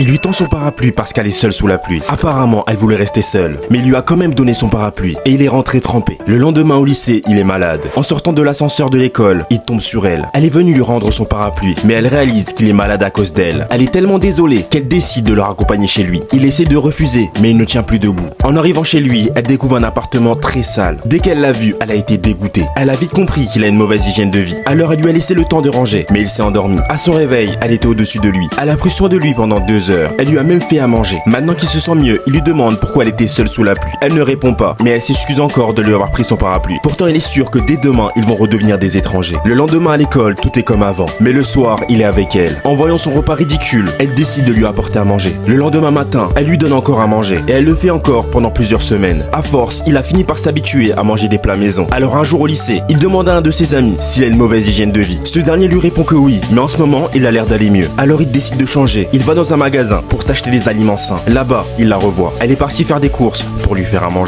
Il lui tend son parapluie parce qu'elle est seule sous la pluie. Apparemment, elle voulait rester seule, mais il lui a quand même donné son parapluie et il est rentré trempé. Le lendemain au lycée, il est malade. En sortant de l'ascenseur de l'école, il tombe sur elle. Elle est venue lui rendre son parapluie, mais elle réalise qu'il est malade à cause d'elle. Elle est tellement désolée qu'elle décide de le raccompagner chez lui. Il essaie de refuser, mais il ne tient plus debout. En arrivant chez lui, elle découvre un appartement très sale. Dès qu'elle l'a vu, elle a été dégoûtée. Elle a vite compris qu'il a une mauvaise hygiène de vie. Alors elle lui a laissé le temps de ranger, mais il s'est endormi. À son réveil, elle était au-dessus de lui. Elle a pris soin de lui pendant 2 heures. Elle lui a même fait à manger. Maintenant qu'il se sent mieux, il lui demande pourquoi elle était seule sous la pluie. Elle ne répond pas, mais elle s'excuse encore de lui avoir pris son parapluie. Pourtant, il est sûr que dès demain, ils vont redevenir des étrangers. Le lendemain à l'école, tout est comme avant. Mais le soir, il est avec elle. En voyant son repas ridicule, elle décide de lui apporter à manger. Le lendemain matin, elle lui donne encore à manger. Et elle le fait encore pendant plusieurs semaines. À force, il a fini par s'habituer à manger des plats maison. Alors un jour au lycée, il demande à un de ses amis s'il a une mauvaise hygiène de vie. Ce dernier lui répond que oui, mais en ce moment, il a l'air d'aller mieux. Alors il décide de changer. Il va dans un magasin pour s'acheter des aliments sains. Là-bas, il la revoit. Elle est partie faire des courses pour lui faire à manger.